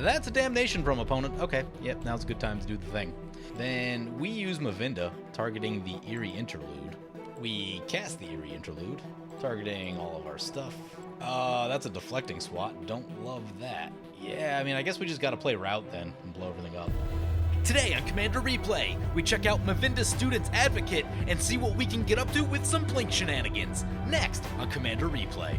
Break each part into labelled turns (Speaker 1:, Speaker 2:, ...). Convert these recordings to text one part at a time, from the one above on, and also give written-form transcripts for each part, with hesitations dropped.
Speaker 1: That's a damnation from opponent. Okay, yep, now's a good time to do the thing. Then we use Mavinda, targeting the Eerie Interlude. We cast the Eerie Interlude, targeting all of our stuff. That's a deflecting swat. Don't love that. Yeah, I mean, I guess we just gotta play Rout then and blow everything up. Today on Commander Replay, we check out Mavinda Students Advocate and see what we can get up to with some Blink shenanigans. Next on Commander Replay.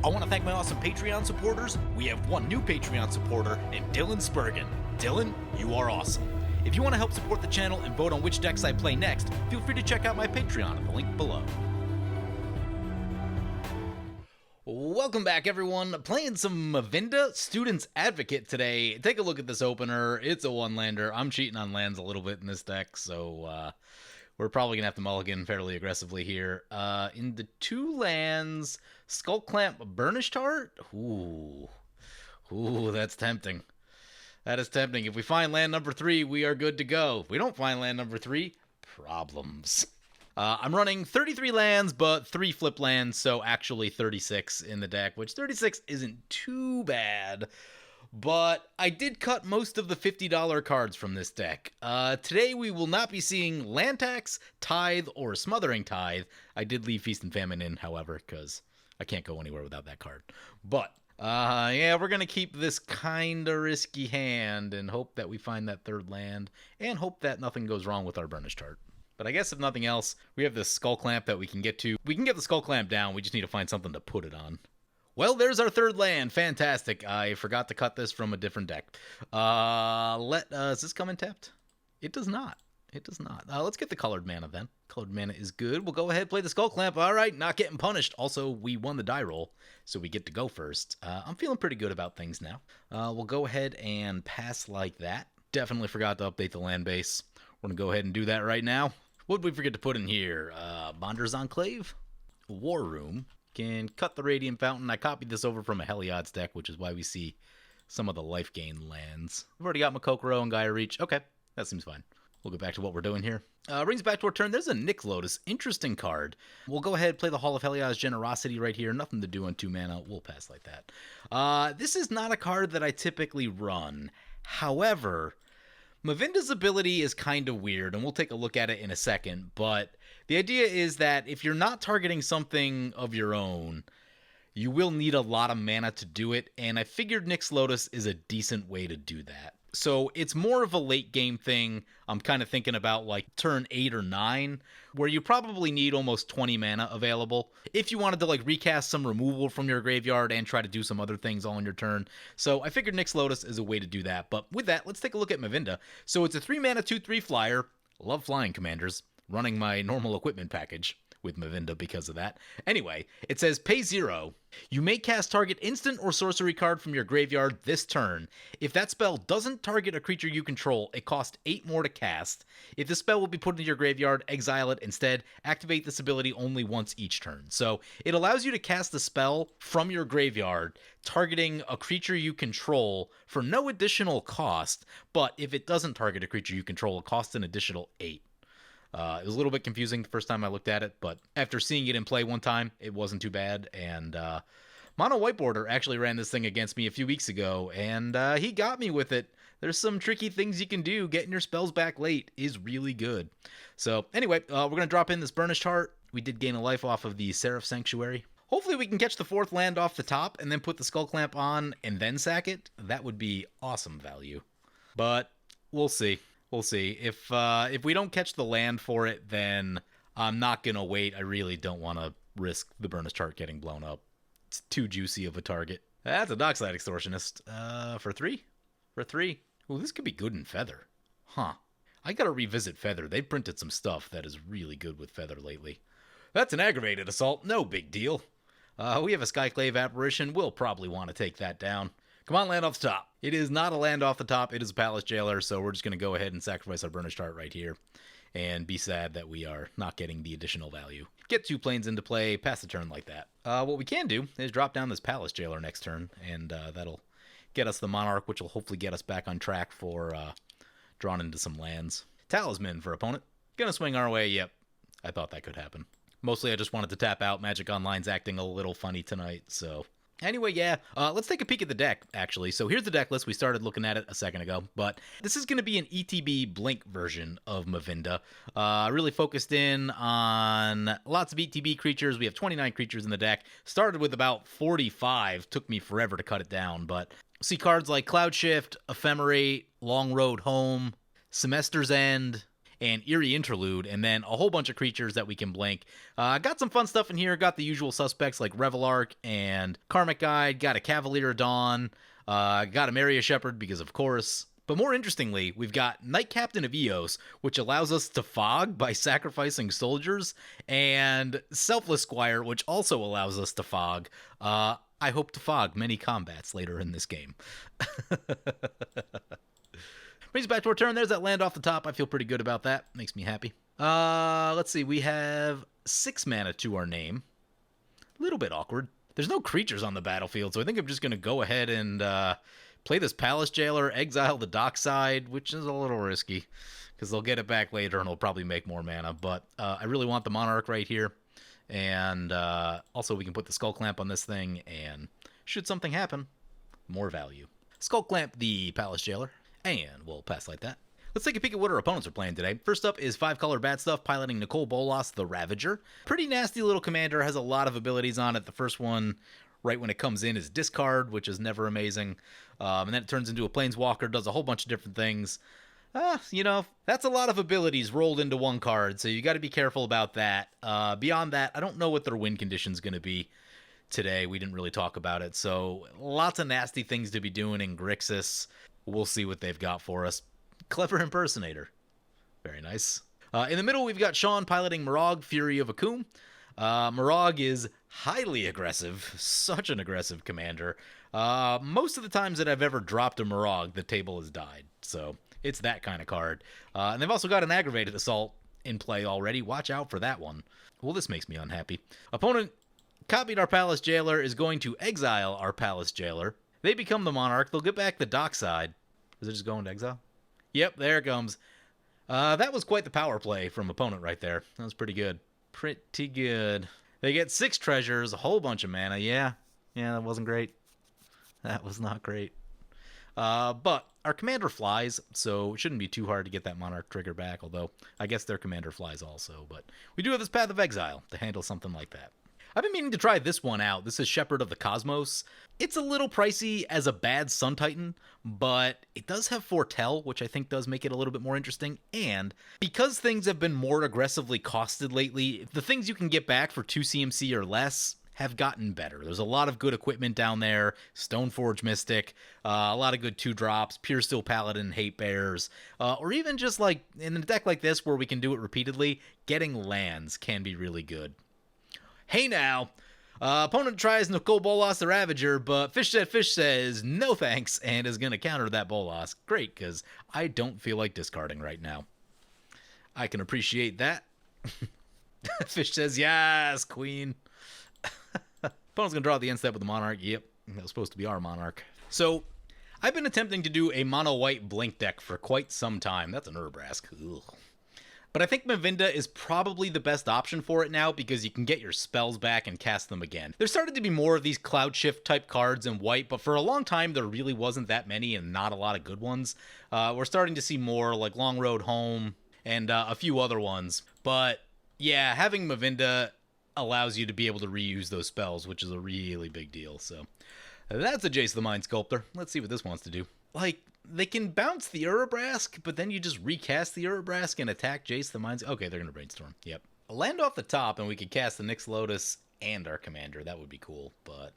Speaker 1: I want to thank my awesome Patreon supporters. We have one new Patreon supporter named Dylan Spurgeon. Dylan, you are awesome. If you want to help support the channel and vote on which decks I play next, feel free to check out my Patreon at the link below. Welcome back, everyone. Playing some Mavinda Students Advocate today. Take a look at this opener. It's a one-lander. I'm cheating on lands a little bit in this deck, so we're probably going to have to mulligan fairly aggressively here. In the two lands, Skull Clamp Burnished Heart? Ooh, that's tempting. That is tempting. If we find land number 3, we are good to go. If we don't find land number 3, problems. I'm running 33 lands, but 3 flip lands, so actually 36 in the deck, which 36 isn't too bad. But I did cut most of the $50 cards from this deck. Today we will not be seeing Land Tax, Tithe, or Smothering Tithe. I did leave Feast and Famine in, however, because I can't go anywhere without that card. But, yeah, we're going to keep this kind of risky hand and hope that we find that third land, and hope that nothing goes wrong with our Burnished Heart. But I guess if nothing else, we have this Skull Clamp that we can get to. We can get the Skull Clamp down, we just need to find something to put it on. Well, there's our third land. Fantastic. I forgot to cut this from a different deck. Does this come in tapped? It does not. It does not. Let's get the colored mana then. Colored mana is good. We'll go ahead and play the Skull Clamp. All right, not getting punished. Also, we won the die roll, so we get to go first. I'm feeling pretty good about things now. We'll go ahead and pass like that. Definitely forgot to update the land base. We're going to go ahead and do that right now. What did we forget to put in here? Bonder's Enclave? War Room. Can cut the Radiant Fountain. I copied this over from a Heliod's deck, which is why we see some of the life gain lands. We've already got Makokoro and Gaia Reach. Okay, that seems fine. We'll go back to what we're doing here. Brings back to our turn. There's a Nyx Lotus. Interesting card. We'll go ahead and play the Hall of Heliod's Generosity right here. Nothing to do on 2 mana. We'll pass like that. This is not a card that I typically run. However, Mavinda's ability is kind of weird, and we'll take a look at it in a second, but the idea is that if you're not targeting something of your own, you will need a lot of mana to do it, and I figured Nyx Lotus is a decent way to do that. So it's more of a late game thing. I'm kind of thinking about like turn 8 or 9, where you probably need almost 20 mana available if you wanted to like recast some removal from your graveyard and try to do some other things all in your turn. So I figured Nyx Lotus is a way to do that. But with that, let's take a look at Mavinda. So it's a 3 mana 2/3 flyer. Love flying, commanders. Running my normal equipment package with Mavinda because of that. Anyway, it says pay 0. You may cast target instant or sorcery card from your graveyard this turn. If that spell doesn't target a creature you control, it costs 8 more to cast. If the spell will be put into your graveyard, exile it instead. Activate this ability only once each turn. So it allows you to cast the spell from your graveyard, targeting a creature you control for no additional cost, but if it doesn't target a creature you control, it costs an additional 8. It was a little bit confusing the first time I looked at it, but after seeing it in play one time, it wasn't too bad. And Mono Whiteboarder actually ran this thing against me a few weeks ago, and he got me with it. There's some tricky things you can do. Getting your spells back late is really good. So anyway, we're going to drop in this Burnished Heart. We did gain a life off of the Seraph Sanctuary. Hopefully we can catch the 4th land off the top and then put the Skull Clamp on and then sack it. That would be awesome value. But we'll see. We'll see. If we don't catch the land for it, then I'm not going to wait. I really don't want to risk the Burnished Heart getting blown up. It's too juicy of a target. That's a Dockside Extortionist. For 3? For 3. Ooh, this could be good in Feather. Huh. I got to revisit Feather. They've printed some stuff that is really good with Feather lately. That's an Aggravated Assault. No big deal. We have a Skyclave Apparition. We'll probably want to take that down. Come on, land off the top. It is not a land off the top. It is a Palace Jailer, so we're just going to go ahead and sacrifice our Burnished Heart right here and be sad that we are not getting the additional value. Get 2 planes into play, pass the turn like that. What we can do is drop down this Palace Jailer next turn, and that'll get us the Monarch, which will hopefully get us back on track for drawing into some lands. Talisman for opponent. Gonna swing our way, yep. I thought that could happen. Mostly I just wanted to tap out. Magic Online's acting a little funny tonight, so Anyway, yeah, let's take a peek at the deck, actually. So here's the deck list. We started looking at it a second ago, but this is going to be an ETB Blink version of Mavinda. Really focused in on lots of ETB creatures. We have 29 creatures in the deck. Started with about 45. Took me forever to cut it down, but see cards like Cloud Shift, Ephemerate, Long Road Home, Semester's End, and Eerie Interlude, and then a whole bunch of creatures that we can blink. Got some fun stuff in here. Got the usual suspects like Revelark and Karmic Guide. Got a Cavalier Dawn. Got a Maria Shepherd because of course. But more interestingly, we've got Knight Captain of Eos, which allows us to fog by sacrificing soldiers, and Selfless Squire, which also allows us to fog. I hope to fog many combats later in this game. Brings us back to our turn. There's that land off the top. I feel pretty good about that. Makes me happy. Let's see. We have 6 mana to our name. A little bit awkward. There's no creatures on the battlefield, so I think I'm just going to go ahead and play this Palace Jailer, exile the Dockside, which is a little risky because they'll get it back later and it'll probably make more mana. But I really want the Monarch right here. And also we can put the Skull Clamp on this thing, and should something happen, more value. Skull Clamp the Palace Jailer. And we'll pass like that. Let's take a peek at what our opponents are playing today. First up is 5-color Bad Stuff, piloting Nicol Bolas the Ravager. Pretty nasty little commander, has a lot of abilities on it. The first one, right when it comes in, is Discard, which is never amazing. And then it turns into a Planeswalker, does a whole bunch of different things. That's a lot of abilities rolled into one card, so you got to be careful about that. Beyond that, I don't know what their win condition's going to be today. We didn't really talk about it, so lots of nasty things to be doing in Grixis. We'll see what they've got for us. Clever Impersonator. Very nice. In the middle, we've got Sean piloting Moraug, Fury of Akoum. Moraug is highly aggressive. Such an aggressive commander. Most of the times that I've ever dropped a Moraug, the table has died. So it's that kind of card. And they've also got an Aggravated Assault in play already. Watch out for that one. Well, this makes me unhappy. Opponent copied our Palace Jailer, is going to exile our Palace Jailer. They become the Monarch. They'll get back the Dockside. Is it just going to exile? Yep, there it comes. That was quite the power play from opponent right there. That was pretty good. Pretty good. They get 6 treasures, a whole bunch of mana. Yeah, that wasn't great. That was not great. But our commander flies, so it shouldn't be too hard to get that Monarch trigger back, although I guess their commander flies also. But we do have this Path of Exile to handle something like that. I've been meaning to try this one out. This is Shepherd of the Cosmos. It's a little pricey as a bad Sun Titan, but it does have Foretell, which I think does make it a little bit more interesting. And because things have been more aggressively costed lately, the things you can get back for 2 CMC or less have gotten better. There's a lot of good equipment down there. Stoneforge Mystic, a lot of good 2-drops, Pure Steel Paladin, Hate Bears, or even just like in a deck like this where we can do it repeatedly, getting lands can be really good. Hey now, opponent tries Nicol Bolas the Ravager, but Fish says no thanks and is going to counter that Bolas. Great, because I don't feel like discarding right now. I can appreciate that. Fish says yes, queen. Opponent's going to draw the end step with the Monarch. Yep, that was supposed to be our Monarch. So, I've been attempting to do a mono-white blink deck for quite some time. That's an Urabrask. Ugh. But I think Mavinda is probably the best option for it now because you can get your spells back and cast them again. There started to be more of these Cloud Shift type cards in white, but for a long time there really wasn't that many and not a lot of good ones. We're starting to see more like Long Road Home and a few other ones. But yeah, having Mavinda allows you to be able to reuse those spells, which is a really big deal. So that's a Jace the Mind Sculptor. Let's see what this wants to do. Like, they can bounce the Urabrask, but then you just recast the Urabrask and attack Jace the Mind. Okay, they're going to Brainstorm. Yep. A land off the top, and we could cast the Nyx Lotus and our commander. That would be cool, but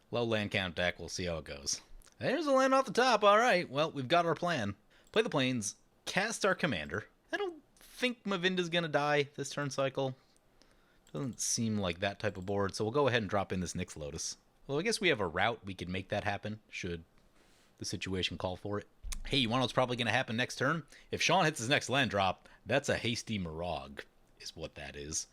Speaker 1: low land count deck. We'll see how it goes. There's a land off the top. All right. Well, we've got our plan. Play the plains, cast our commander. I don't think Mavinda's going to die this turn cycle. Doesn't seem like that type of board, so we'll go ahead and drop in this Nyx Lotus. Well, I guess we have a Rout. We could make that happen, should the situation call for it. Hey, you want to know what's probably going to happen next turn? If Sean hits his next land drop, that's a hasty Moraug, is what that is.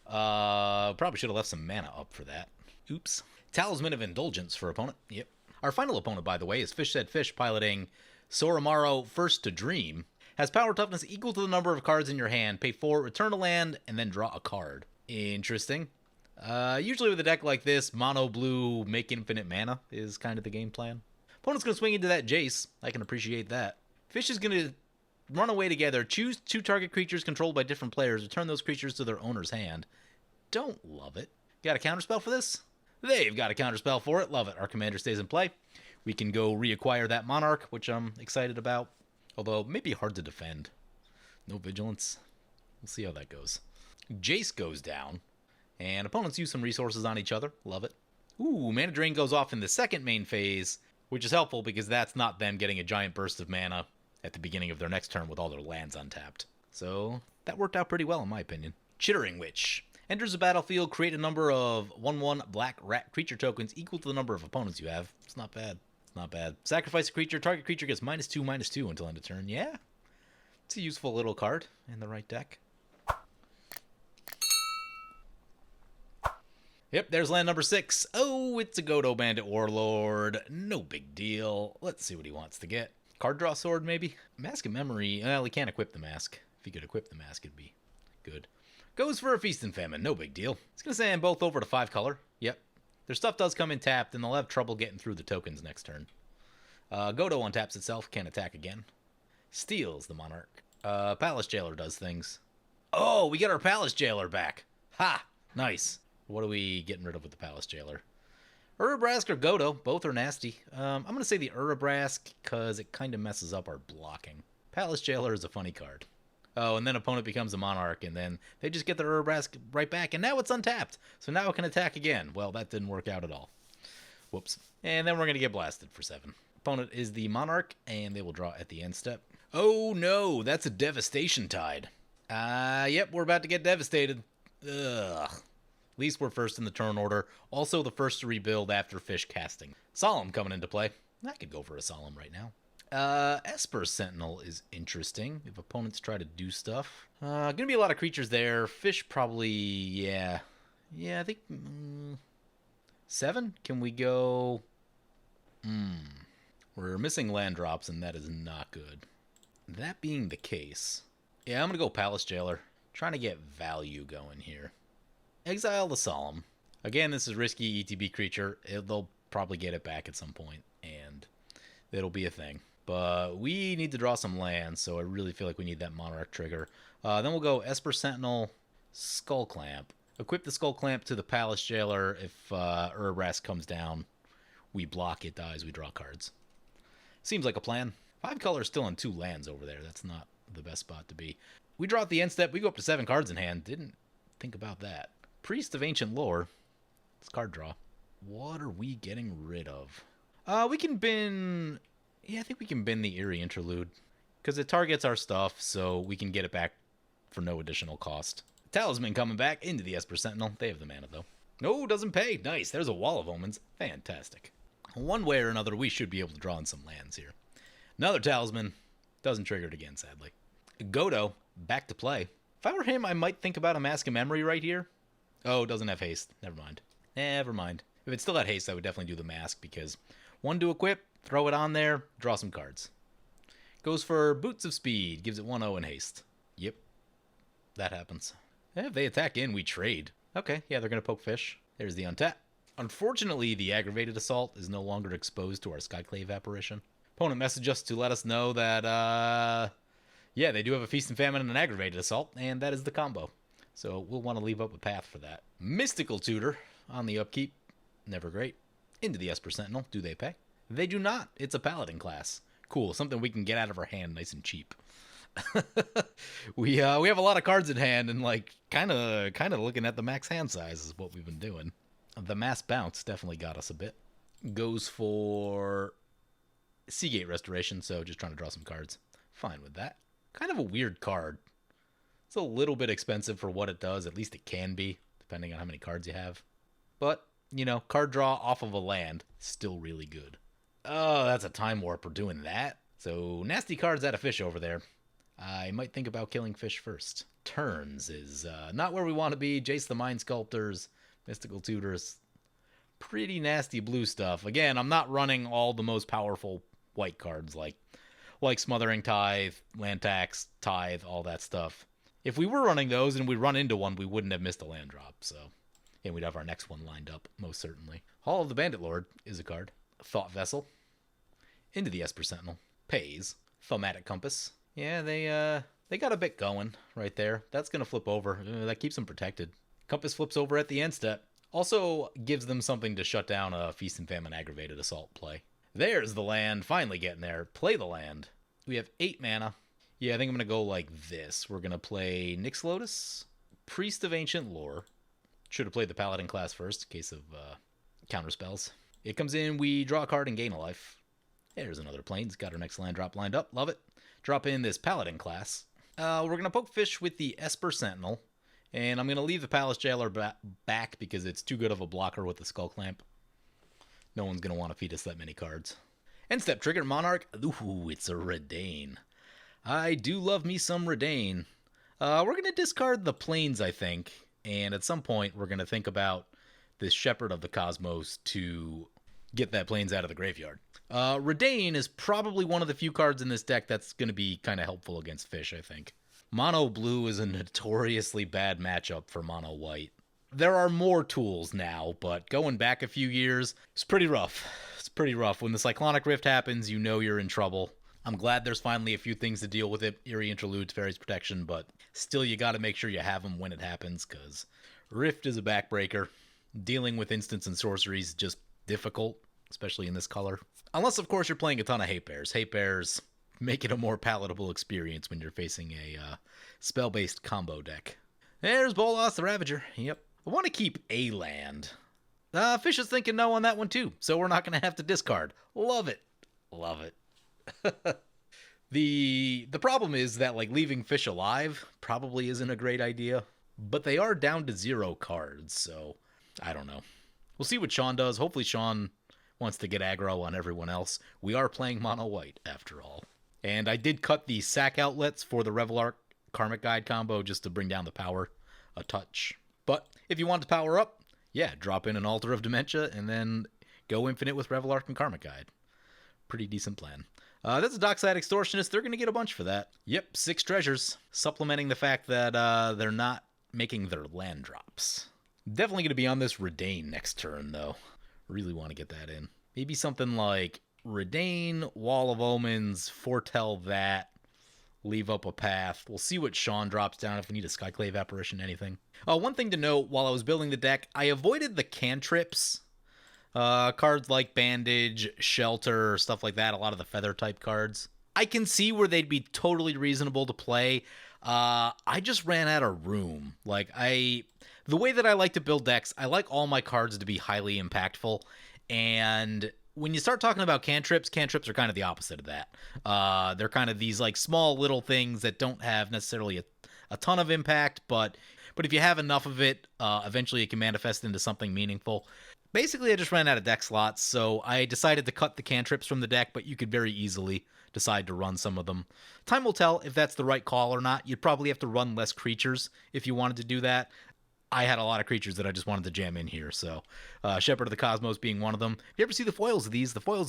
Speaker 1: Probably should have left some mana up for that. Oops. Talisman of Indulgence for opponent. Yep. Our final opponent, by the way, is Fish Said Fish, piloting Soramaro, First to Dream. Has power toughness equal to the number of cards in your hand. Pay 4, return a land, and then draw a card. Interesting. Usually with a deck like this, mono blue, make infinite mana is kind of the game plan. Opponent's going to swing into that Jace. I can appreciate that. Fish is going to run away together, choose 2 target creatures controlled by different players, return those creatures to their owner's hand. Don't love it. Got a counterspell for this? They've got a counterspell for it. Love it. Our commander stays in play. We can go reacquire that Monarch, which I'm excited about. Although, maybe hard to defend. No vigilance. We'll see how that goes. Jace goes down. And opponents use some resources on each other. Love it. Ooh, Mana Drain goes off in the second main phase, which is helpful because that's not them getting a giant burst of mana at the beginning of their next turn with all their lands untapped. So, that worked out pretty well in my opinion. Chittering Witch. Enters the battlefield, create a number of 1/1 black rat creature tokens equal to the number of opponents you have. It's not bad. It's not bad. Sacrifice a creature. Target creature gets -2/-2 until end of turn. Yeah. It's a useful little card in the right deck. Yep, there's land number 6. Oh, it's a Godo Bandit Warlord. No big deal. Let's see what he wants to get. Card draw sword, maybe? Mask of Memory. Well, he can't equip the mask. If he could equip the mask, it'd be good. Goes for a Feast and Famine. No big deal. It's going to send both over to 5 color. Yep. Their stuff does come in tapped, and they'll have trouble getting through the tokens next turn. Godo untaps itself. Can't attack again. Steals the Monarch. Palace Jailer does things. Oh, we get our Palace Jailer back. Ha! Nice. What are we getting rid of with the Palace Jailer? Urabrask or Godo. Both are nasty. I'm going to say the Urabrask because it kind of messes up our blocking. Palace Jailer is a funny card. Oh, and then opponent becomes a Monarch, and then they just get their Urabrask right back, and now it's untapped. So now it can attack again. Well, that didn't work out at all. Whoops. And then we're going to get blasted for 7. Opponent is the Monarch, and they will draw at the end step. Oh, no. That's a Devastation Tide. Yep, we're about to get devastated. Ugh. At least we're first in the turn order. Also the first to rebuild after Fish casting. Solemn coming into play. I could go for a Solemn right now. Esper Sentinel is interesting if opponents try to do stuff. Gonna be a lot of creatures there. Fish probably, yeah. Yeah, I think 7? Can we go? We're missing land drops, and that is not good. That being the case, yeah, I'm gonna go Palace Jailer. Trying to get value going here. Exile the Solemn. Again, this is risky ETB creature. They'll probably get it back at some point, and it'll be a thing. But we need to draw some lands, so I really feel like we need that Monarch trigger. Then we'll go Esper Sentinel, Skull Clamp. Equip the Skull Clamp to the Palace Jailer. If Urabrask comes down, we block, it dies, we draw cards. Seems like a plan. 5 colors still on 2 lands over there. That's not the best spot to be. We draw at the end step. We go up to 7 cards in hand. Didn't think about that. Priest of Ancient Lore. It's card draw. What are we getting rid of? We can bin... Yeah, I think we can bin the Eerie Interlude. Because it targets our stuff, so we can get it back for no additional cost. Talisman coming back into the Esper Sentinel. They have the mana, though. No, doesn't pay. Nice. There's a Wall of Omens. Fantastic. One way or another, we should be able to draw in some lands here. Another Talisman. Doesn't trigger it again, sadly. Godo, back to play. If I were him, I might think about a Mask of Memory right here. Oh, doesn't have haste. Never mind. Never mind. If it still had haste, I would definitely do the Mask, because 1 to equip, throw it on there, draw some cards. Goes for Boots of Speed, gives it 1/0 in haste. Yep. That happens. If they attack in, we trade. Okay, yeah, they're going to poke Fish. There's the untap. Unfortunately, the Aggravated Assault is no longer exposed to our Skyclave Apparition. Opponent messaged us to let us know that, yeah, they do have a Feast and Famine and an Aggravated Assault, and that is the combo. So we'll want to leave up a path for that. Mystical Tutor on the upkeep. Never great. Into the Esper Sentinel. Do they pay? They do not. It's a Paladin class. Cool. Something we can get out of our hand nice and cheap. We have a lot of cards in hand, and like kind of looking at the max hand size is what we've been doing. The Mass Bounce definitely got us a bit. Goes for Seagate Restoration, so just trying to draw some cards. Fine with that. Kind of a weird card. It's a little bit expensive for what it does. At least it can be, depending on how many cards you have. But, you know, card draw off of a land, still really good. Oh, that's a Time Warp. We're doing that. So, nasty cards out of Fish over there. I might think about killing Fish first. Turns is not where we want to be. Jace the Mind Sculptors, Mystical Tutors. Pretty nasty blue stuff. Again, I'm not running all the most powerful white cards like Smothering Tithe, Land Tax, Tithe, all that stuff. If we were running those and we run into one, we wouldn't have missed a land drop. So, And we'd have our next one lined up, most certainly. Hall of the Bandit Lord is a card. Thought Vessel. Into the Esper Sentinel. Pays. Thaumatic Compass. Yeah, they got a bit going right there. That's going to flip over. That keeps them protected. Compass flips over at the end step. Also gives them something to shut down a Feast and Famine Aggravated Assault play. There's the land. Finally getting there. Play the land. We have 8 mana. Yeah, I think I'm going to go like this. We're going to play Nyx Lotus, Priest of Ancient Lore. Should have played the Paladin class first in case of counter spells. It comes in, we draw a card and gain a life. There's another Plains. Got our next land drop lined up. Love it. Drop in this Paladin class. We're going to poke fish with the Esper Sentinel. And I'm going to leave the Palace Jailer back because it's too good of a blocker with the Skull Clamp. No one's going to want to feed us that many cards. End step trigger Monarch. Ooh, it's a Redain. I do love me some Redain. We're going to discard the Plains, I think. And at some point, we're going to think about this Shepherd of the Cosmos to get that Plains out of the graveyard. Redain is probably one of the few cards in this deck that's going to be kind of helpful against fish, I think. Mono blue is a notoriously bad matchup for mono white. There are more tools now, but going back a few years, it's pretty rough. It's pretty rough. When the Cyclonic Rift happens, you know you're in trouble. I'm glad there's finally a few things to deal with it. Eerie Interludes, Fairies Protection, but still you got to make sure you have them when it happens, because Rift is a backbreaker. Dealing with instants and sorceries is just difficult, especially in this color. Unless, of course, you're playing a ton of Hate Bears. Hate Bears make it a more palatable experience when you're facing a spell-based combo deck. There's Bolas the Ravager. Yep. I want to keep a land. Fish is thinking no on that one too, so we're not going to have to discard. Love it. Love it. The problem is that like leaving fish alive probably isn't a great idea, but they are down to 0 cards, so I don't know. We'll see what Sean does. Hopefully Sean wants to get aggro on everyone else. We are playing mono white after all. And I did cut the sack outlets for the Revelark Karmic Guide combo just to bring down the power a touch. But if you want to power up, yeah, drop in an Altar of Dementia and then go infinite with Revelark and Karmic Guide. Pretty decent plan. That's a Dockside Extortionist. They're going to get a bunch for that. Yep, 6 treasures, supplementing the fact that they're not making their land drops. Definitely going to be on this Redain next turn, though. Really want to get that in. Maybe something like Redain, Wall of Omens, foretell that, leave up a path. We'll see what Sean drops down if we need a Skyclave Apparition, anything. One thing to note, while I was building the deck, I avoided the cantrips. Cards like Bandage, Shelter, stuff like that, a lot of the feather type cards. I can see where they'd be totally reasonable to play. I just ran out of room. The way that I like to build decks, I like all my cards to be highly impactful, and when you start talking about cantrips are kind of the opposite of that. They're kind of these like small little things that don't have necessarily a ton of impact, but if you have enough of it, eventually it can manifest into something meaningful. Basically, I just ran out of deck slots, so I decided to cut the cantrips from the deck, but you could very easily decide to run some of them. Time will tell if that's the right call or not. You'd probably have to run less creatures if you wanted to do that. I had a lot of creatures that I just wanted to jam in here, so Shepherd of the Cosmos being one of them. If you ever see the foils of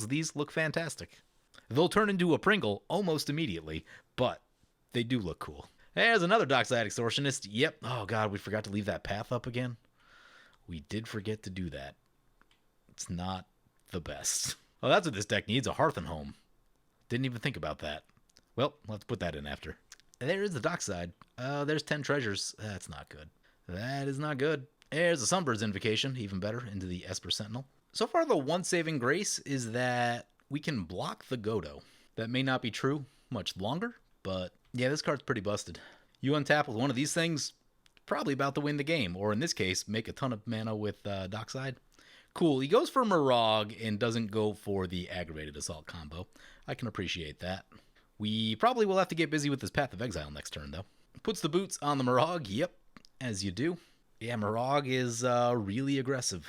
Speaker 1: these look fantastic. They'll turn into a Pringle almost immediately, but they do look cool. There's another Dockside Extortionist. Yep. Oh, God, we forgot to leave that path up again. We did forget to do that. It's not the best. Oh, that's what this deck needs, a Hearth and Home. Didn't even think about that. Well, let's put that in after. There is the Dockside. There's 10 treasures. That's not good. That is not good. There's a Sunbird's Invocation, even better, into the Esper Sentinel. So far, the one saving grace is that we can block the Godo. That may not be true much longer, but yeah, this card's pretty busted. You untap with one of these things, probably about to win the game, or in this case, make a ton of mana with Dockside. Cool, he goes for Moraug and doesn't go for the Aggravated Assault combo. I can appreciate that. We probably will have to get busy with this Path of Exile next turn, though. Puts the boots on the Moraug, yep, as you do. Yeah, Moraug is really aggressive.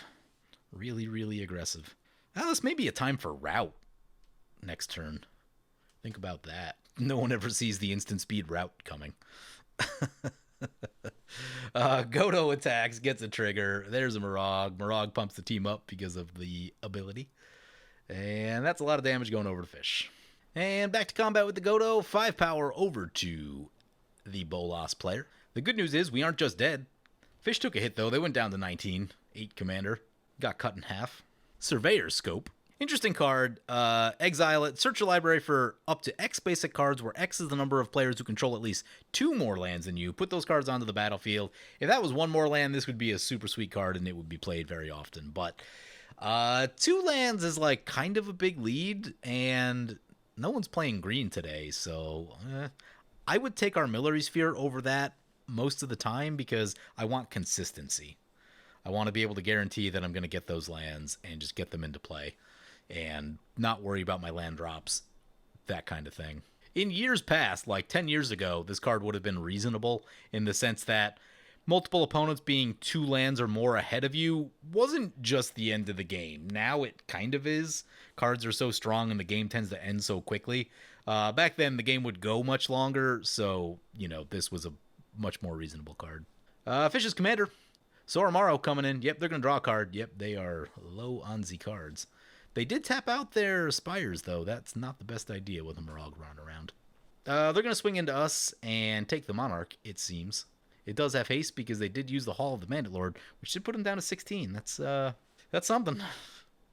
Speaker 1: Really, really aggressive. This may be a time for Rout next turn. Think about that. No one ever sees the instant speed Rout coming. Godo attacks, gets a trigger. There's a Moraug. Moraug pumps the team up because of the ability. And that's a lot of damage going over to fish. And back to combat with the Godo. 5 power over to the Bolas player. The good news is we aren't just dead. Fish took a hit, though. They went down to 19. 8 commander. Got cut in half. Surveyor's Scope. Interesting card. Exile it. Search your library for up to X basic cards, where X is the number of players who control at least 2 more lands than you. Put those cards onto the battlefield. If that was 1 more land, this would be a super sweet card, and it would be played very often. But 2 lands is like kind of a big lead, and no one's playing green today, so I would take Armillary Sphere over that most of the time because I want consistency. I want to be able to guarantee that I'm going to get those lands and just get them into play and not worry about my land drops, that kind of thing. In years past, like 10 years ago, this card would have been reasonable in the sense that multiple opponents being 2 lands or more ahead of you wasn't just the end of the game. Now it kind of is. Cards are so strong and the game tends to end so quickly. Back then, the game would go much longer, so, this was a much more reasonable card. Fish's Commander. Soramaro coming in. Yep, they're going to draw a card. Yep, they are low on the cards. They did tap out their Spires, though. That's not the best idea with a Moraug running around. They're going to swing into us and take the Monarch, it seems. It does have haste because they did use the Hall of the Bandit Lord, which should put them down to 16. That's something.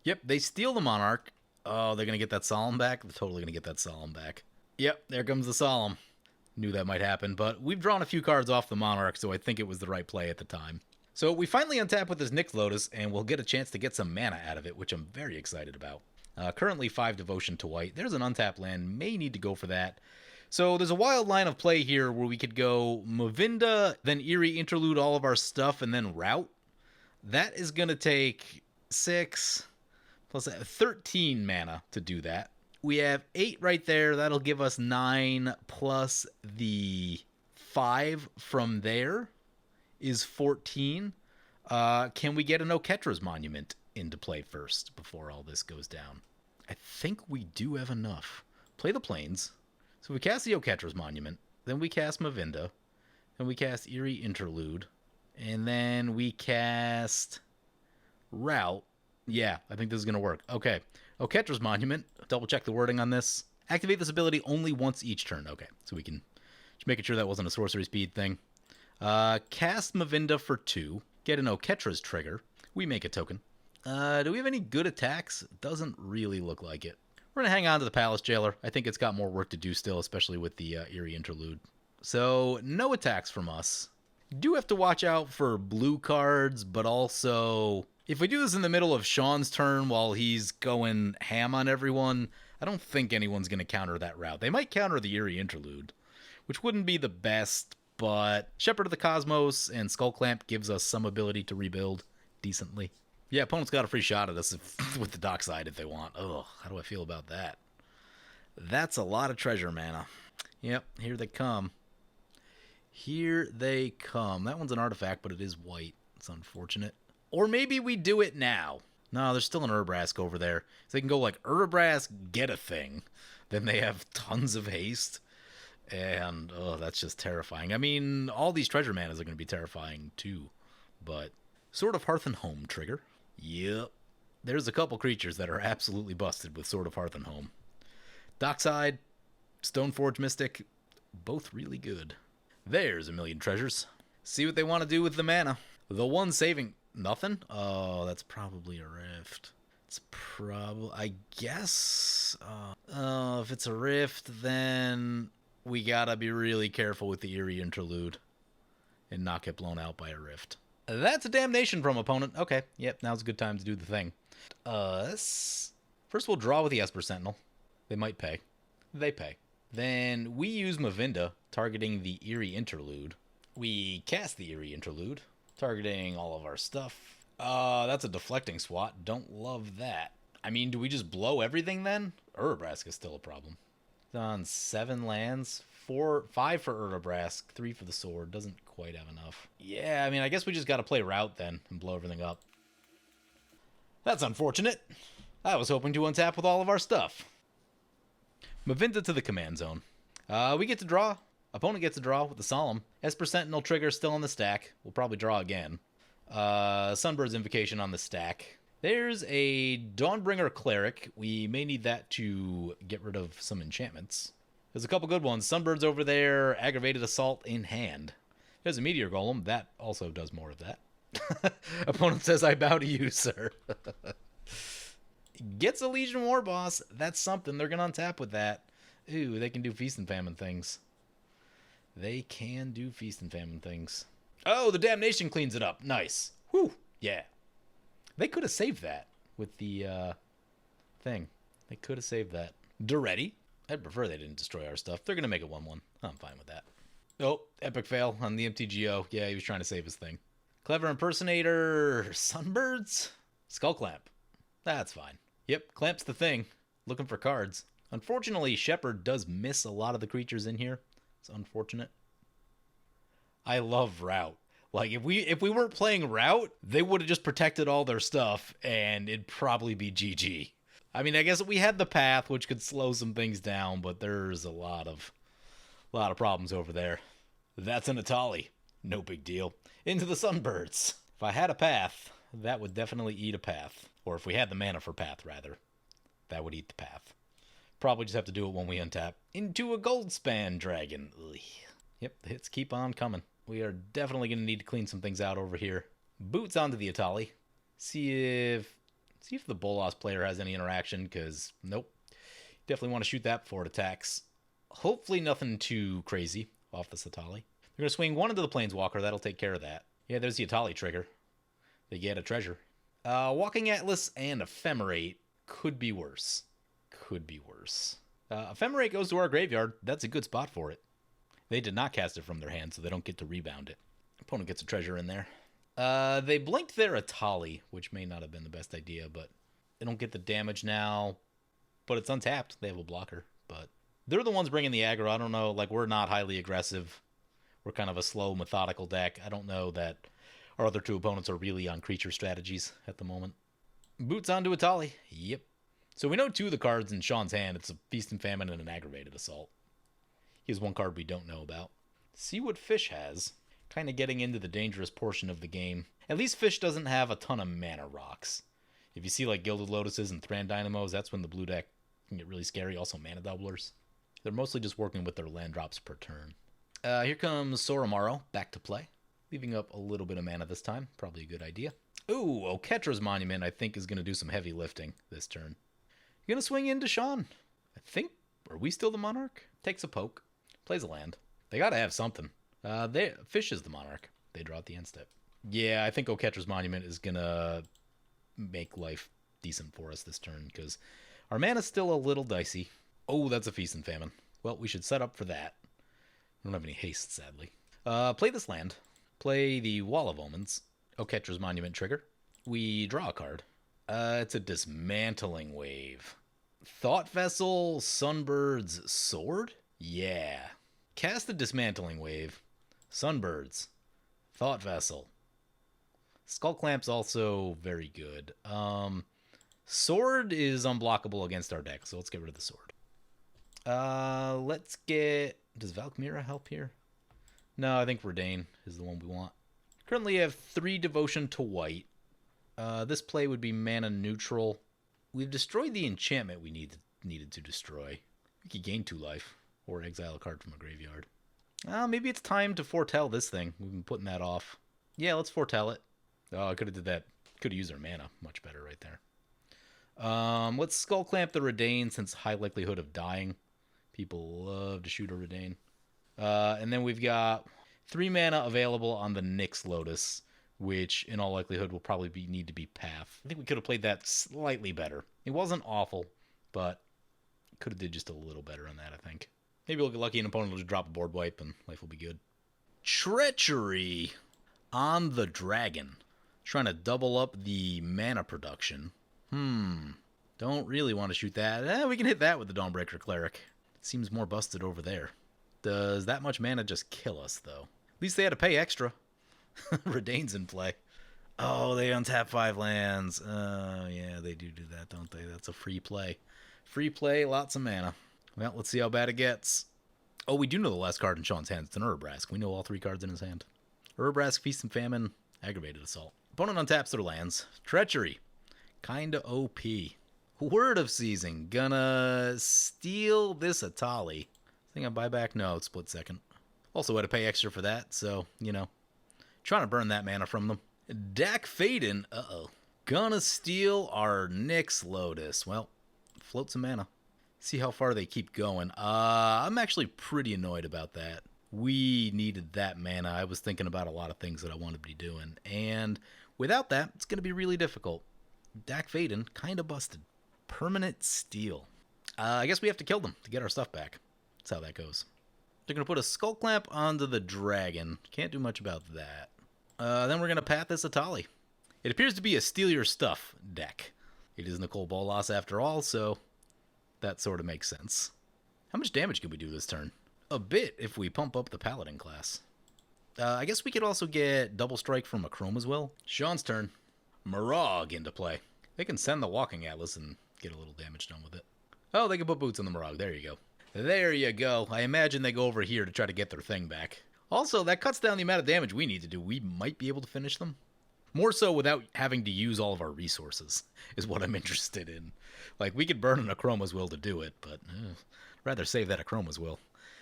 Speaker 1: Yep, they steal the Monarch. Oh, they're going to get that Solemn back? They're totally going to get that Solemn back. Yep, there comes the Solemn. Knew that might happen, but we've drawn a few cards off the Monarch, so I think it was the right play at the time. So we finally untap with this Nyx Lotus, and we'll get a chance to get some mana out of it, which I'm very excited about. Currently 5 Devotion to white. There's an untapped land. May need to go for that. So there's a wild line of play here where we could go Mavinda, then Eerie Interlude all of our stuff, and then Rout. That is going to take 6 plus 13 mana to do that. We have 8 right there. That'll give us 9 plus the 5 from there is 14. Can we get an Oketra's Monument into play first before all this goes down? I think we do have enough. Play the Plains. So we cast the Oketra's Monument. Then we cast Mavinda. Then we cast Eerie Interlude. And then we cast Rout. Yeah, I think this is going to work. Okay. Oketra's Monument. Double check the wording on this. Activate this ability only once each turn. Okay, so we can just making sure that wasn't a sorcery speed thing. Cast Mavinda for 2. Get an Oketra's trigger. We make a token. Do we have any good attacks? Doesn't really look like it. We're going to hang on to the Palace Jailer. I think it's got more work to do still, especially with the Eerie Interlude. So, no attacks from us. Do have to watch out for blue cards, but also, if we do this in the middle of Sean's turn while he's going ham on everyone, I don't think anyone's going to counter that route. They might counter the Eerie Interlude, which wouldn't be the best, but Shepherd of the Cosmos and Skullclamp gives us some ability to rebuild decently. Yeah, opponent's got a free shot at us with the Dockside if they want. Ugh, how do I feel about that? That's a lot of treasure mana. Yep, here they come. Here they come. That one's an artifact, but it is white. It's unfortunate. Or maybe we do it now. No, there's still an Urabrask over there. So they can go like, Urabrask, get a thing. Then they have tons of haste. And, oh, that's just terrifying. I mean, all these treasure manas are going to be terrifying, too. But, Sword of Hearth and Home trigger. Yep. There's a couple creatures that are absolutely busted with Sword of Hearth and Home. Dockside, Stoneforge Mystic, both really good. There's a million treasures. See what they want to do with the mana. The one saving... Nothing? Oh, that's probably a rift. It's probably... I guess... if it's a rift, then we gotta be really careful with the Eerie Interlude and not get blown out by a rift. That's a damnation from opponent. Okay, yep, now's a good time to do the thing. First we'll draw with the Esper Sentinel. They might pay. They pay. Then we use Mavinda, targeting the Eerie Interlude. We cast the Eerie Interlude, targeting all of our stuff. That's a deflecting swat. Don't love that. I mean, do we just blow everything then? Urabrask is still a problem. It's on 7 lands. 5 for Urabrask, 3 for the sword. Doesn't quite have enough. Yeah, I mean, I guess we just got to play Rout then and blow everything up. That's unfortunate. I was hoping to untap with all of our stuff. Mavinda to the command zone. We get to draw. Opponent gets to draw with the Solemn. Esper Sentinel trigger still on the stack. We'll probably draw again. Sunbird's Invocation on the stack. There's a Dawnbringer Cleric. We may need that to get rid of some enchantments. There's a couple good ones. Sunbird's over there. Aggravated Assault in hand. There's a Meteor Golem. That also does more of that. Opponent says, I bow to you, sir. Gets a Legion War Boss. That's something. They're going to untap with that. Ooh, they can do Feast and Famine things. They can do Feast and Famine things. Oh, the Damnation cleans it up. Nice. Whew. Yeah. They could have saved that with the thing. They could have saved that. Duretti. I'd prefer they didn't destroy our stuff. They're going to make it 1-1. I'm fine with that. Oh, epic fail on the MTGO. Yeah, he was trying to save his thing. Clever Impersonator. Sunbirds? Skull Clamp. That's fine. Yep, Clamp's the thing. Looking for cards. Unfortunately, Shepherd does miss a lot of the creatures in here. It's unfortunate. I love Rout. Like, if we weren't playing Rout, they would have just protected all their stuff, and it'd probably be GG. I mean, I guess we had the Path, which could slow some things down, but there's a lot of problems over there. That's an Atali. No big deal. Into the Sunbirds. If I had a Path, that would definitely eat a Path. Or if we had the mana for Path, rather. That would eat the Path. Probably just have to do it when we untap. Into a Goldspan Dragon. Ugh. Yep, the hits keep on coming. We are definitely going to need to clean some things out over here. Boots onto the Atali. See if the Bolas player has any interaction, because nope. Definitely want to shoot that before it attacks. Hopefully nothing too crazy off this Atali. They're going to swing one into the Planeswalker. That'll take care of that. Yeah, there's the Atali trigger. They get a treasure. Walking Atlas and Ephemerate could be worse. Could be worse. Ephemerate goes to our graveyard. That's a good spot for it. They did not cast it from their hand, so they don't get to rebound it. Opponent gets a treasure in there. They blinked their Atali, which may not have been the best idea, but they don't get the damage now. But it's untapped. They have a blocker, but they're the ones bringing the aggro. I don't know. Like, we're not highly aggressive. We're kind of a slow, methodical deck. I don't know that our other two opponents are really on creature strategies at the moment. Boots onto Atali. Yep. So we know two of the cards in Sean's hand. It's a Feast and Famine and an Aggravated Assault. He has one card we don't know about. See what Fish has. Kind of getting into the dangerous portion of the game. At least Fish doesn't have a ton of mana rocks. If you see like Gilded Lotuses and Thran Dynamos, that's when the blue deck can get really scary. Also mana doublers. They're mostly just working with their land drops per turn. Here comes Soramaro back to play. Leaving up a little bit of mana this time. Probably a good idea. Ooh, Oketra's Monument I think is going to do some heavy lifting this turn. You're going to swing into Sean. I think, are we still the Monarch? Takes a poke. Plays a land. They got to have something. Fish is the Monarch. They draw at the end step. Yeah, I think Oketra's Monument is going to make life decent for us this turn, because our mana's still a little dicey. Oh, that's a Feast and Famine. Well, we should set up for that. We don't have any haste, sadly. Play this land. Play the Wall of Omens. Oketra's Monument trigger. We draw a card. It's a Dismantling Wave. Thought Vessel, Sunbird's Sword? Yeah. Cast a Dismantling Wave. Sunbirds. Thought Vessel. Skull Clamp's also very good. Sword is unblockable against our deck, so let's get rid of the sword. Let's get... Does Valkmira help here? No, I think Redain is the one we want. Currently have 3 Devotion to white. This play would be mana neutral. We've destroyed the enchantment we needed to destroy. We could gain 2 life, or exile a card from a graveyard. Maybe it's time to foretell this thing. We've been putting that off. Yeah, let's foretell it. Oh, I could have did that. Could have used our mana much better right there. Let's Skull Clamp the Redain, since high likelihood of dying. People love to shoot a Redain. And then we've got 3 mana available on the Nyx Lotus, which in all likelihood will probably need to be Path. I think we could have played that slightly better. It wasn't awful, but could have did just a little better on that, I think. Maybe we'll get lucky and an opponent will just drop a board wipe and life will be good. Treachery on the Dragon. Trying to double up the mana production. Don't really want to shoot that. We can hit that with the Dawnbreaker Cleric. It seems more busted over there. Does that much mana just kill us, though? At least they had to pay extra. Redain's in play. Oh, they untap 5 lands. Yeah, they do that, don't they? That's a free play. Free play, lots of mana. Well, let's see how bad it gets. Oh, we do know the last card in Sean's hand. It's an Urabrask. We know all 3 cards in his hand. Urabrask, Feast and Famine, Aggravated Assault. Opponent untaps their lands. Treachery. Kinda OP. Word of Seizing. Gonna steal this Atali. Think I buy back? No, it's split second. Also had to pay extra for that, so, you know, trying to burn that mana from them. Dak Faden, uh-oh. Gonna steal our Nyx Lotus. Well, float some mana. See how far they keep going. I'm actually pretty annoyed about that. We needed that mana. I was thinking about a lot of things that I wanted to be doing. And without that, it's going to be really difficult. Dak Faden, kind of busted. Permanent steal. I guess we have to kill them to get our stuff back. That's how that goes. They're going to put a Skull Clamp onto the dragon. Can't do much about that. Then we're going to path this Atali. It appears to be a Steal Your Stuff deck. It is Nicol Bolas after all, so that sort of makes sense. How much damage can we do this turn? A bit if we pump up the Paladin class. I guess we could also get Double Strike from Akoum as well. Sean's turn. Moraug into play. They can send the Walking Atlas and get a little damage done with it. Oh, they can put boots on the Moraug. There you go. There you go. I imagine they go over here to try to get their thing back. Also, that cuts down the amount of damage we need to do. We might be able to finish them. More so without having to use all of our resources, is what I'm interested in. Like, we could burn an Akroma's Will to do it, but rather save that Akroma's Will.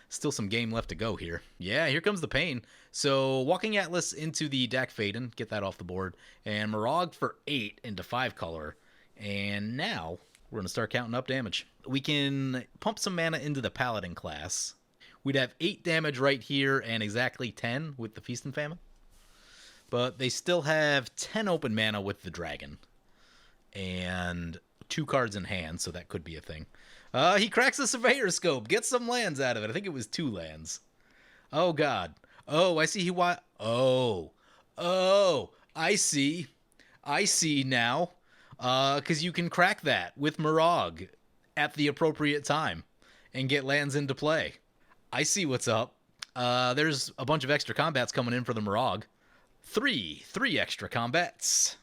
Speaker 1: Still some game left to go here. Yeah, here comes the pain. So, Walking Atlas into the Dak Faden, get that off the board, and Moraug for 8 into 5 color. And now, we're going to start counting up damage. We can pump some mana into the Paladin class. We'd have 8 damage right here and exactly 10 with the Feast and Famine. But they still have 10 open mana with the dragon. And 2 cards in hand, so that could be a thing. He cracks the Surveyor Scope. Gets some lands out of it. I think it was 2 lands. Oh, God. Oh, I see he Oh, I see. I see now. Because you can crack that with Moraug at the appropriate time and get lands into play. I see what's up. There's a bunch of extra combats coming in for the Moraug. 3 extra combats.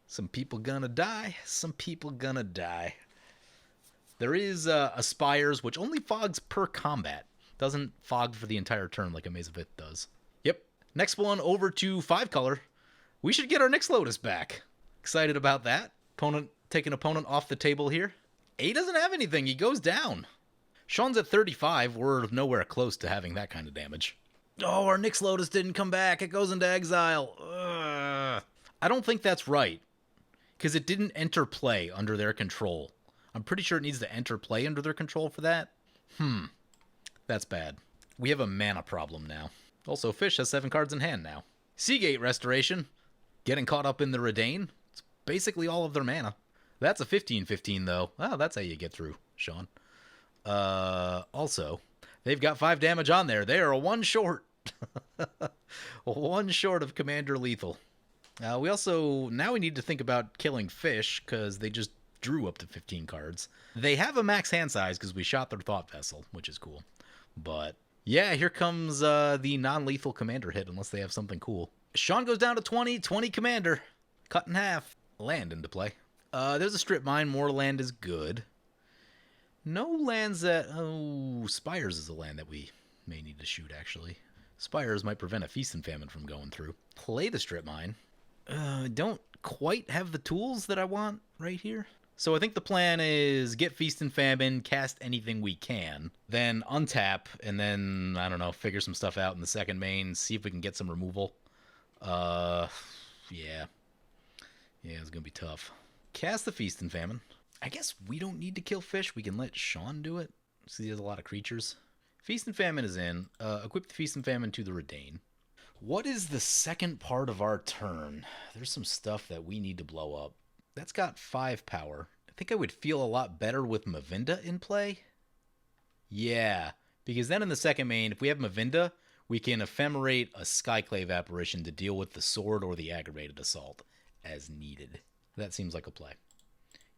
Speaker 1: Some people gonna die. Some people gonna die. There is Aspires, which only fogs per combat. Doesn't fog for the entire turn like a Maze of Ith does. Yep. Next one over to 5 color. We should get our Nyx Lotus back. Excited about that. Take an opponent off the table here. He doesn't have anything. He goes down. Sean's at 35. We're nowhere close to having that kind of damage. Oh, our Nyx Lotus didn't come back. It goes into exile. Ugh. I don't think that's right. Because it didn't enter play under their control. I'm pretty sure it needs to enter play under their control for that. That's bad. We have a mana problem now. Also, Fish has 7 cards in hand now. Seagate Restoration. Getting caught up in the Redain. It's basically all of their mana. That's a 15-15, though. Oh, that's how you get through, Sean. Also, they've got 5 damage on there. They are a 1 short. 1 short of Commander Lethal. Now we need to think about killing Fish, because they just drew up to 15 cards. They have a max hand size, because we shot their Thought Vessel, which is cool. But, yeah, here comes the non-lethal Commander hit, unless they have something cool. Sean goes down to 20 Commander. Cut in half. Land into play. There's a Strip Mine. More land is good. No lands that... Oh, Spires is a land that we may need to shoot, actually. Spires might prevent a Feast and Famine from going through. Play the Strip Mine. Don't quite have the tools that I want right here. So I think the plan is get Feast and Famine, cast anything we can, then untap, and then, I don't know, figure some stuff out in the second main, see if we can get some removal. Yeah. Yeah, it's gonna be tough. Cast the Feast and Famine. I guess we don't need to kill Fish. We can let Sean do it. See, he has a lot of creatures. Feast and Famine is in. Equip the Feast and Famine to the Redain. What is the second part of our turn? There's some stuff that we need to blow up. That's got 5 power. I think I would feel a lot better with Mavinda in play. Yeah, because then in the second main, if we have Mavinda, we can ephemerate a Skyclave Apparition to deal with the Sword or the Aggravated Assault as needed. That seems like a play.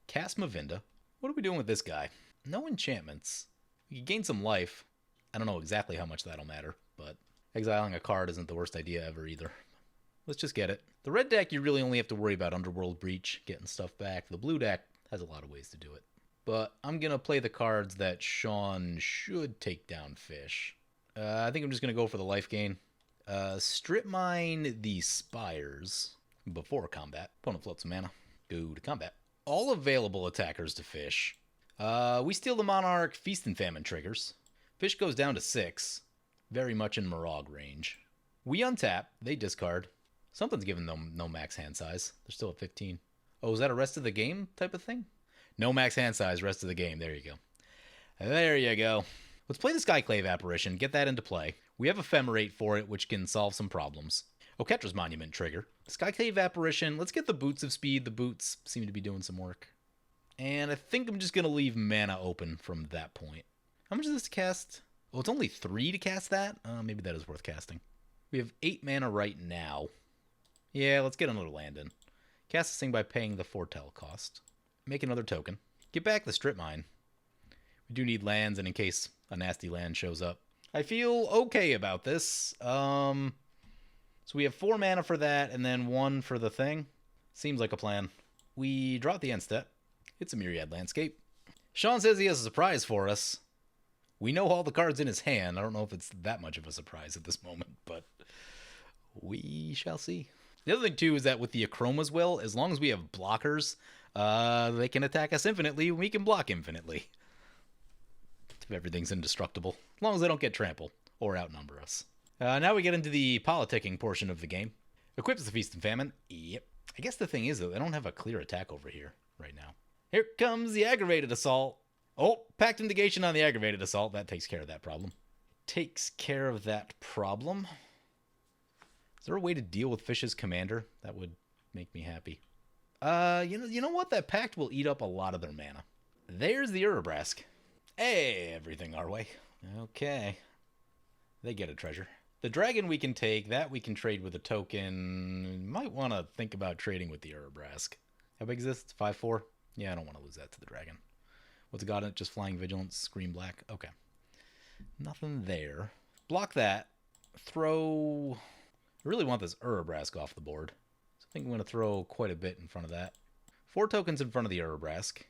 Speaker 1: Cast Mavinda. What are we doing with this guy? No enchantments. We can gain some life. I don't know exactly how much that'll matter, but exiling a card isn't the worst idea ever either. Let's just get it. The red deck, you really only have to worry about Underworld Breach, getting stuff back. The blue deck has a lot of ways to do it. But I'm going to play the cards that Sean should take down Fish. I think I'm just going to go for the life gain. Strip Mine the Spires before combat. Opponent floats some mana. Go to combat. All available attackers to Fish. We steal the Monarch, Feast and Famine triggers. Fish goes down to 6. very much in Moraug range. We untap, they discard. Something's giving them no max hand size. They're still at 15. Oh, is that a rest of the game type of thing? No max hand size, rest of the game. There you go. There you go. Let's play the Skyclave Apparition, get that into play. We have Ephemerate for it, which can solve some problems. Oketra's Monument trigger. Skyclave Apparition, let's get the Boots of Speed. The boots seem to be doing some work. And I think I'm just going to leave mana open from that point. How much is this to cast? Oh, it's only 3 to cast that? Maybe that is worth casting. We have 8 mana right now. Yeah, let's get another land in. Cast this thing by paying the Foretell cost. Make another token. Get back the Strip Mine. We do need lands, and in case a nasty land shows up. I feel okay about this. So we have 4 mana for that, and then 1 for the thing. Seems like a plan. We draw at the end step. It's a Myriad Landscape. Sean says he has a surprise for us. We know all the cards in his hand. I don't know if it's that much of a surprise at this moment, but we shall see. The other thing, too, is that with the Akroma's Will, as long as we have blockers, they can attack us infinitely, we can block infinitely. If everything's indestructible. As long as they don't get trampled or outnumber us. Now we get into the politicking portion of the game. Equips the Feast and Famine. Yep. I guess the thing is, though, they don't have a clear attack over here right now. Here comes the Aggravated Assault. Oh, Pact of Negation on the Aggravated Assault. That takes care of that problem. Takes care of that problem. Is there a way to deal with Fish's Commander? That would make me happy. You know what? That Pact will eat up a lot of their mana. There's the Urabrask. Hey, everything our way. Okay. They get a treasure. The dragon we can take. That we can trade with a token. Might want to think about trading with the Urabrask. How big is this? It's 5/4? Yeah, I don't want to lose that to the dragon. What's it got in it? Just Flying Vigilance, Scream Black. Okay. Nothing there. Block that. Throw... I really want this Urabrask off the board. So I think I'm going to throw quite a bit in front of that. 4 tokens in front of the Urabrask.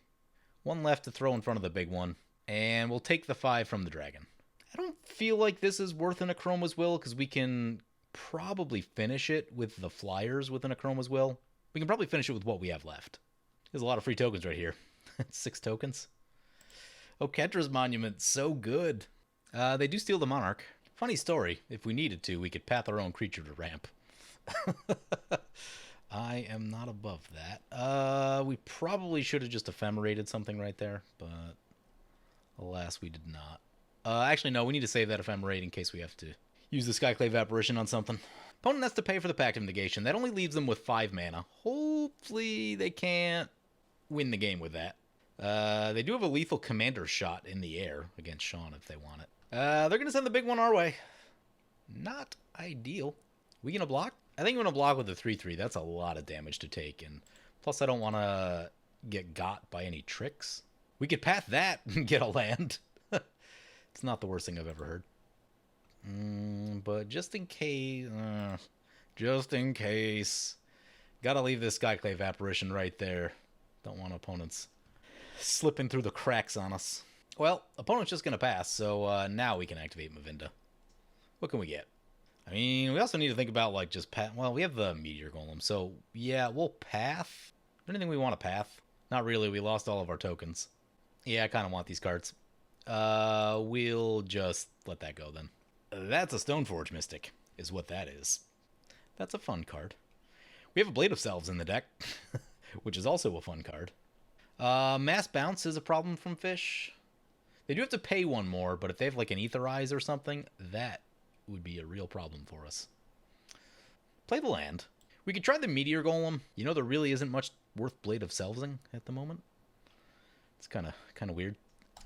Speaker 1: 1 left to throw in front of the big one. And we'll take the 5 from the dragon. I don't feel like this is worth an Akroma's Will, because we can probably finish it with the flyers with an Akroma's Will. We can probably finish it with what we have left. There's a lot of free tokens right here. 6 tokens. Oketra's Monument, so good. They do steal the Monarch. Funny story, if we needed to, we could path our own creature to ramp. I am not above that. We probably should have just ephemerated something right there, but alas, we did not. Actually, no, we need to save that ephemerate in case we have to use the Skyclave Apparition on something. Opponent has to pay for the Pact of Negation. That only leaves them with 5 mana. Hopefully they can't win the game with that. They do have a lethal commander shot in the air against Sean if they want it. They're going to send the big one our way. Not ideal. We going to block? I think I'm going to block with the 3/3. That's a lot of damage to take. And plus, I don't want to get got by any tricks. We could path that and get a land. It's not the worst thing I've ever heard. But just in case... Gotta leave this Skyclave Apparition right there. Don't want opponents slipping through the cracks on us. Well, opponent's just going to pass, so now we can activate Mavinda. What can we get? I mean, we also need to think about, like, just path. Well, we have the Meteor Golem, so yeah, we'll path. Is there anything we want to path? Not really, we lost all of our tokens. Yeah, I kind of want these cards. We'll just let that go then. That's a Stoneforge Mystic, is what that is. That's a fun card. We have a Blade of Selves in the deck, which is also a fun card. Mass Bounce is a problem from Fish. They do have to pay 1 more, but if they have like an Aetherize or something, that would be a real problem for us. Play the land. We could try the Meteor Golem. You know, there really isn't much worth Blade of Selvesing at the moment. It's kind of weird.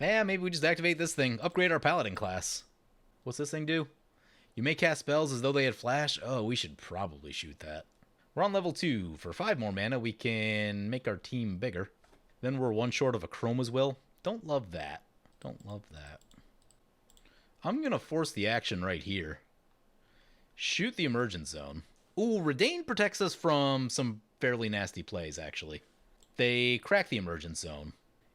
Speaker 1: Yeah, maybe we just activate this thing. Upgrade our Paladin class. What's this thing do? You may cast spells as though they had flash. Oh, we should probably shoot that. We're on level 2. For 5 more mana, we can make our team bigger. Then we're 1 short of Akroma's Will. Don't love that. Don't love that. I'm going to force the action right here. Shoot the Emergent Zone. Ooh, Redain protects us from some fairly nasty plays, actually. They crack the Emergent Zone.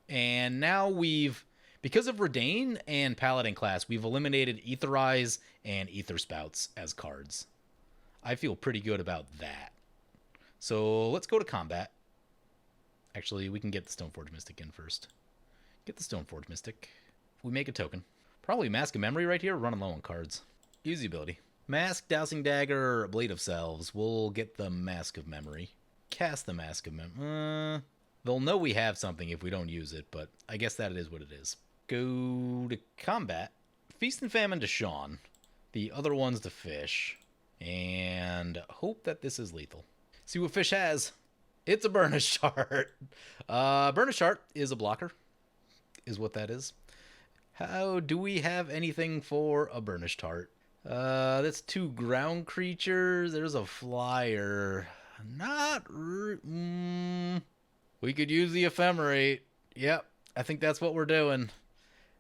Speaker 1: And now we've, because of Redain and Paladin class, we've eliminated Aetherize and Aether Spouts as cards. I feel pretty good about that. So let's go to combat. Actually, we can get the Stoneforge Mystic in first. Get the Stoneforge Mystic. We make a token. Probably Mask of Memory right here, running low on cards. Use the ability. Mask, Dowsing Dagger, Blade of Selves. We'll get the Mask of Memory. Cast the Mask of Memory. They'll know we have something if we don't use it, but I guess that is what it is. Go to combat. Feast and Famine to Sean. The other one's to Fish. And hope that this is lethal. See what Fish has. It's a Burnished Heart. Burnished Heart is a blocker, is what that is. How do we have anything for a Burnished Heart? That's 2 ground creatures. There's a flyer. We could use the Ephemerate. Yep, I think that's what we're doing.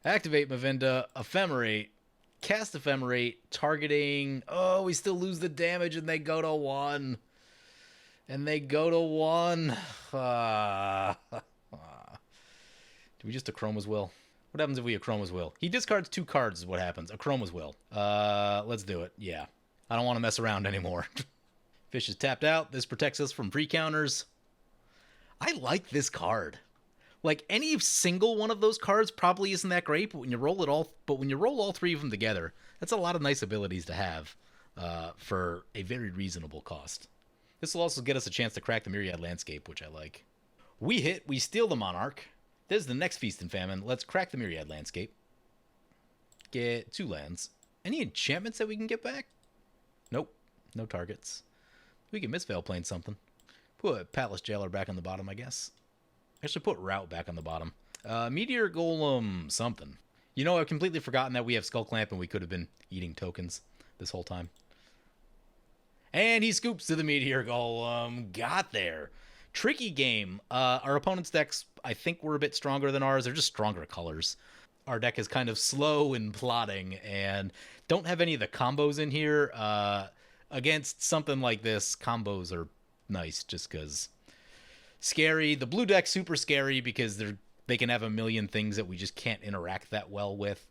Speaker 1: Activate Mavinda, Ephemerate, cast Ephemerate, targeting. Oh, we still lose the damage and they go to 1. And they go to 1. Do we just Akroma's Will? What happens if we Akroma's Will? He discards 2 cards is what happens. Akroma's Will. Let's do it. Yeah. I don't want to mess around anymore. Fish is tapped out. This protects us from pre-counters. I like this card. Like, any single one of those cards probably isn't that great, but when you roll all 3 of them together, that's a lot of nice abilities to have for a very reasonable cost. This will also get us a chance to crack the Myriad Landscape, which I like. We hit, we steal the Monarch. There's the next Feast and Famine. Let's crack the Myriad Landscape. Get 2 lands. Any enchantments that we can get back? Nope. No targets. We can Mistveil Plane something. Put Palace Jailer back on the bottom, I guess. Actually, put Rout back on the bottom. Meteor Golem something. You know, I've completely forgotten that we have Skull Clamp and we could have been eating tokens this whole time. And he scoops to the Meteor Golem. Got there. Tricky game. Our opponent's decks, I think, were a bit stronger than ours. They're just stronger colors. Our deck is kind of slow in plotting and don't have any of the combos in here. Against something like this, combos are nice just because scary. The blue deck's super scary because they can have a million things that we just can't interact that well with.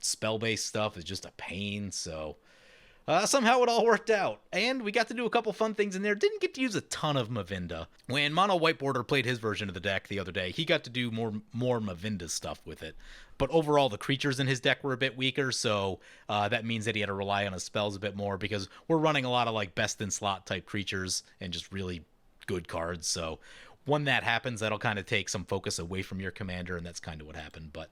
Speaker 1: Spell-based stuff is just a pain, so somehow it all worked out. And we got to do a couple fun things in there. Didn't get to use a ton of Mavinda. When Mono Whiteboarder played his version of the deck the other day, he got to do more Mavinda stuff with it. But overall, the creatures in his deck were a bit weaker, so that means that he had to rely on his spells a bit more because we're running a lot of like best-in-slot type creatures and just really good cards. So when that happens, that'll kind of take some focus away from your commander, and that's kind of what happened. But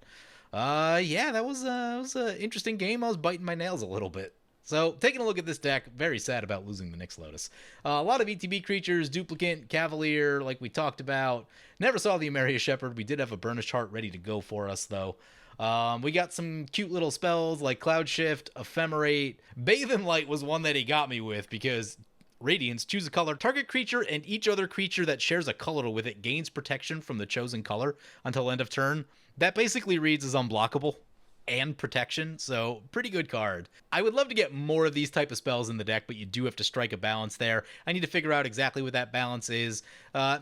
Speaker 1: yeah, that was an interesting game. I was biting my nails a little bit. So, taking a look at this deck, very sad about losing the Nyx Lotus. A lot of ETB creatures, Duplicant, Cavalier, like we talked about. Never saw the Emeria Shepherd. We did have a Burnished Heart ready to go for us, though. We got some cute little spells like Cloud Shift, Ephemerate. Bathe in Light was one that he got me with because Radiance, choose a color. Target creature and each other creature that shares a color with it gains protection from the chosen color until end of turn. That basically reads as unblockable and protection, so pretty good card. I would love to get more of these type of spells in the deck, but you do have to strike a balance there. I need to figure out exactly what that balance is.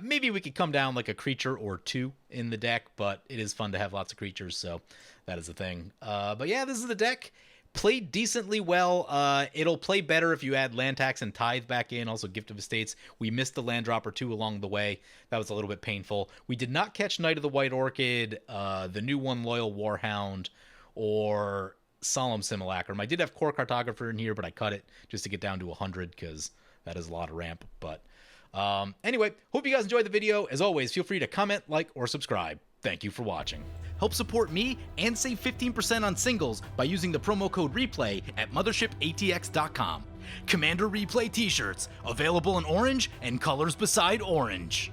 Speaker 1: Maybe we could come down like a creature or 2 in the deck, but it is fun to have lots of creatures, so that is the thing. But yeah, this is the deck. Played decently well. It'll play better if you add Land Tax and Tithe back in, also Gift of Estates. We missed the land drop or 2 along the way. That was a little bit painful. We did not catch Knight of the White Orchid, the new one, Loyal Warhound, or Solemn Simulacrum. I did have Core Cartographer in here, but I cut it just to get down to 100 because that is a lot of ramp. But anyway, hope you guys enjoyed the video. As always, feel free to comment, like, or subscribe. Thank you for watching. Help support me and save 15% on singles by using the promo code REPLAY at mothershipaTX.com. Commander Replay t-shirts, available in orange and colors beside orange.